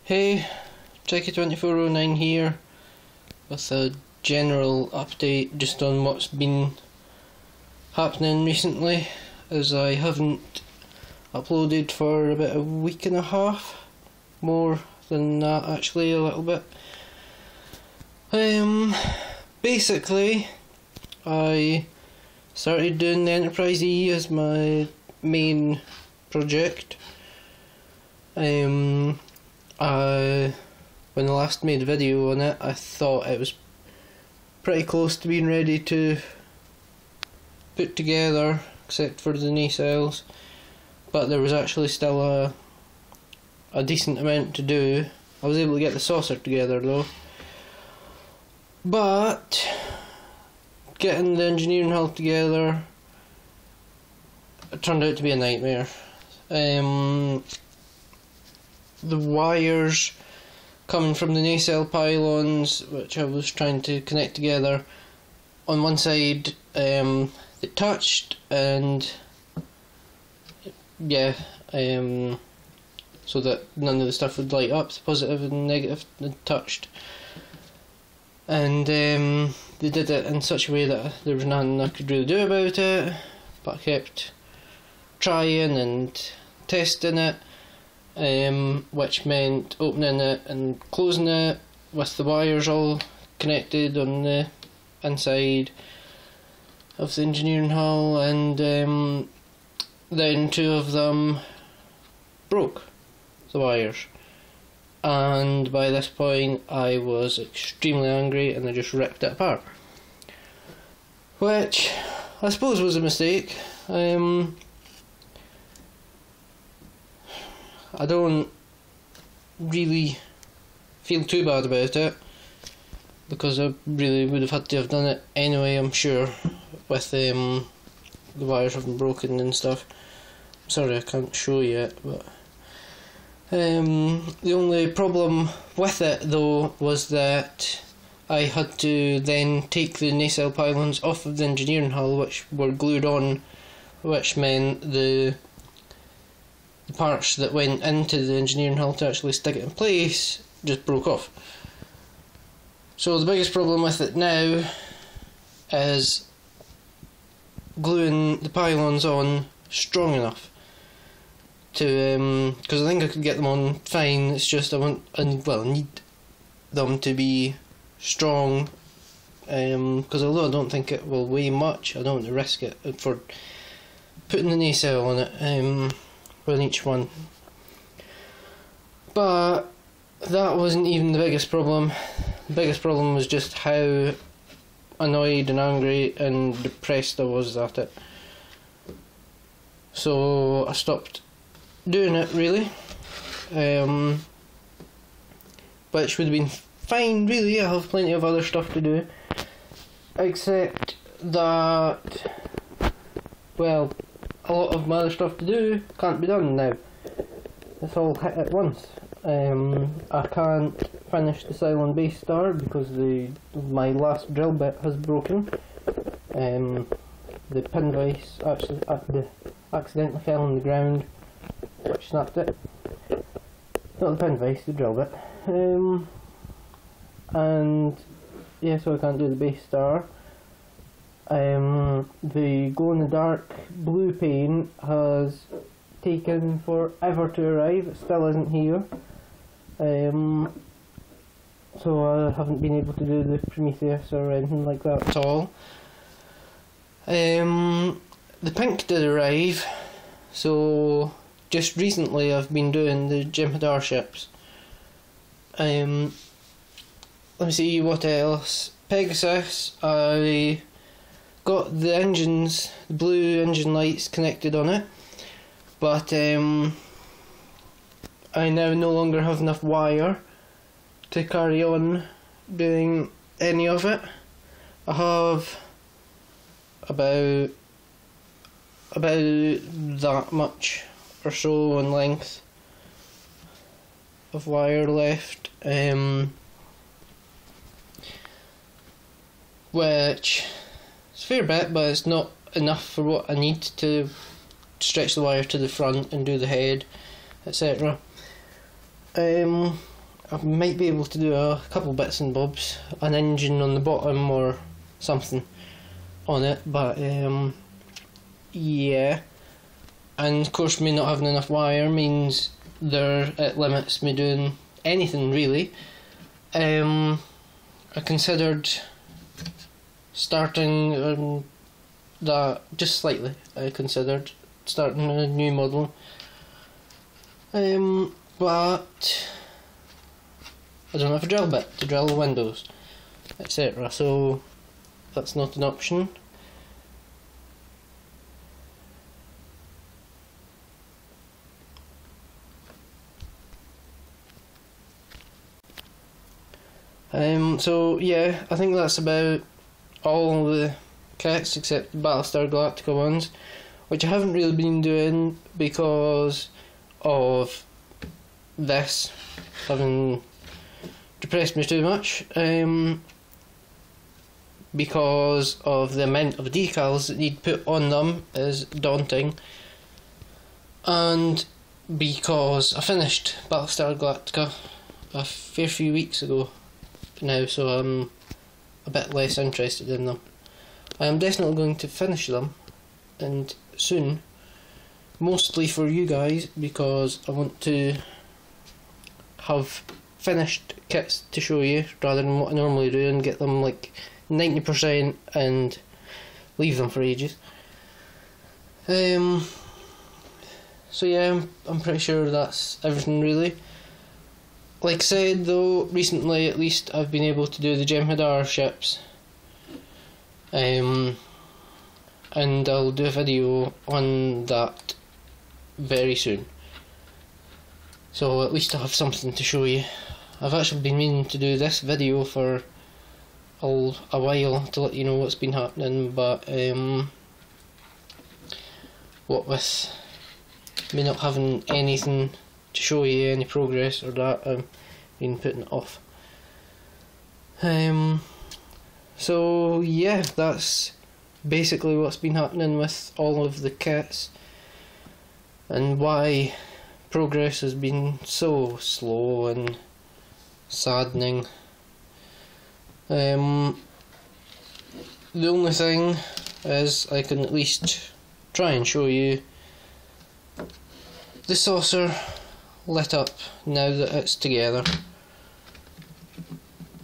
Hey, Tricky2409 here with a general update just on what's been happening recently, as I haven't uploaded for about a week and a half, more than that actually, a little bit. Basically, I started doing the Enterprise E as my main project. When I last made a video on it, I thought it was pretty close to being ready to put together, except for the nacelles, but there was actually still a decent amount to do. I was able to get the saucer together though, but getting the engineering hull together, it turned out to be a nightmare. The wires coming from the nacelle pylons, which I was trying to connect together, on one side they touched, and yeah, so that none of the stuff would light up, the positive and negative had touched, and they did it in such a way that there was nothing I could really do about it, but I kept trying and testing it, which meant opening it and closing it with the wires all connected on the inside of the engineering hull, and then two of them broke, the wires, and by this point I was extremely angry and I just ripped it apart, which I suppose was a mistake. I don't really feel too bad about it, because I really would have had to have done it anyway, I'm sure, with the wires having broken and stuff. Sorry I can't show you it, but the only problem with it though was that I had to then take the nacelle pylons off of the engineering hull, which were glued on, which meant the parts that went into the engineering hull to actually stick it in place just broke off. So the biggest problem with it now is gluing the pylons on strong enough to, because I think I could get them on fine, it's just I need them to be strong, because although I don't think it will weigh much, I don't want to risk it for putting the nacelle on it, with each one. But that wasn't even the biggest problem. The biggest problem was just how annoyed and angry and depressed I was at it. So I stopped doing it, really, which would have been fine really. I have plenty of other stuff to do, except that, well, a lot of my other stuff to do can't be done now. It's all hit at once. I can't finish the Cylon Basestar because my last drill bit has broken. The pin vise accidentally fell on the ground, which snapped it. Not the pin vise, the drill bit. And yeah, so I can't do the Basestar. The glow-in-the-dark blue paint has taken forever to arrive. It still isn't here, so I haven't been able to do the Prometheus or anything like that at all. The pink did arrive, so just recently I've been doing the Jem'Hadar ships. Let me see what else. Pegasus, I got the engines, the blue engine lights connected on it, but I now no longer have enough wire to carry on doing any of it. I have about that much or so in length of wire left, which it's a fair bit, but it's not enough for what I need to stretch the wire to the front and do the head, etc. I might be able to do a couple bits and bobs, an engine on the bottom or something on it, but yeah. And of course, me not having enough wire means it limits me doing anything really. I considered starting that just slightly. I considered starting a new model, but I don't have a drill bit to drill the windows, etc. So that's not an option. So yeah, I think that's about all the kits except the Battlestar Galactica ones, which I haven't really been doing because of this having depressed me too much, because of the amount of decals that need put on them is daunting, and because I finished Battlestar Galactica a fair few weeks ago now, so I'm a bit less interested in them. I am definitely going to finish them, and soon, mostly for you guys, because I want to have finished kits to show you rather than what I normally do and get them like 90% and leave them for ages. So yeah, I'm pretty sure that's everything really. Like I said though, recently at least I've been able to do the Jem'Hadar ships, and I'll do a video on that very soon. So at least I have something to show you. I've actually been meaning to do this video for a while to let you know what's been happening, but what with me not having anything to show you, any progress or that, I've been putting it off. So yeah, that's basically what's been happening with all of the kits and why progress has been so slow and saddening. The only thing is I can at least try and show you the saucer lit up now that it's together.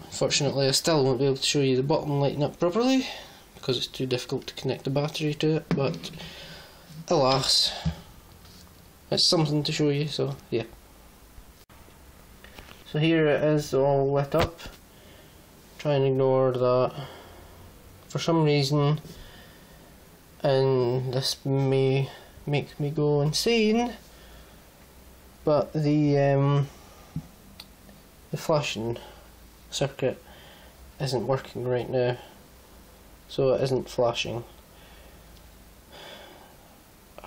Unfortunately I still won't be able to show you the bottom lighting up properly because it's too difficult to connect the battery to it, but alas, it's something to show you, so yeah. So here it is all lit up. Try and ignore that. For some reason, and this may make me go insane, but the flashing circuit isn't working right now, so it isn't flashing.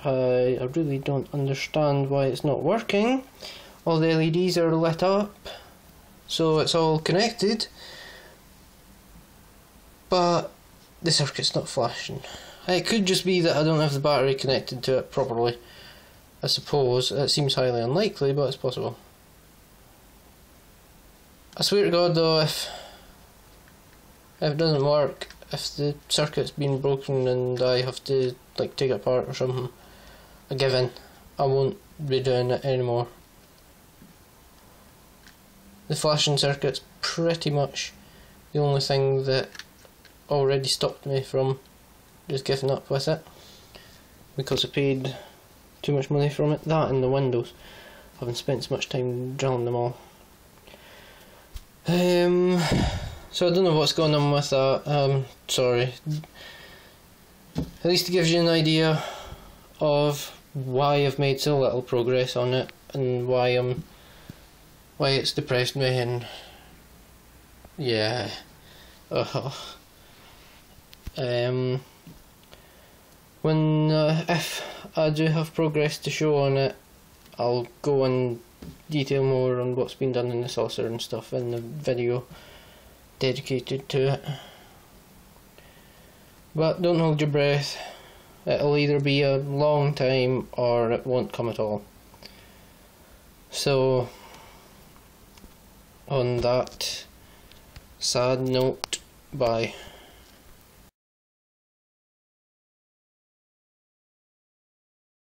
I really don't understand why it's not working. All the LEDs are lit up, so it's all connected, but the circuit's not flashing. It could just be that I don't have the battery connected to it properly, I suppose. It seems highly unlikely, but it's possible. I swear to God though, if it doesn't work, if the circuit's been broken and I have to like take it apart or something, I give in. I won't be doing it anymore. The flashing circuit's pretty much the only thing that already stopped me from just giving up with it, because I paid too much money from it. That and the windows, I haven't spent so much time drilling them all. So I don't know what's going on with that. Sorry. At least it gives you an idea of why I've made so little progress on it and why it's depressed me, and yeah. When if I do have progress to show on it, I'll go in detail more on what's been done in the saucer and stuff in the video dedicated to it. But don't hold your breath. It'll either be a long time or it won't come at all. So on that sad note, bye.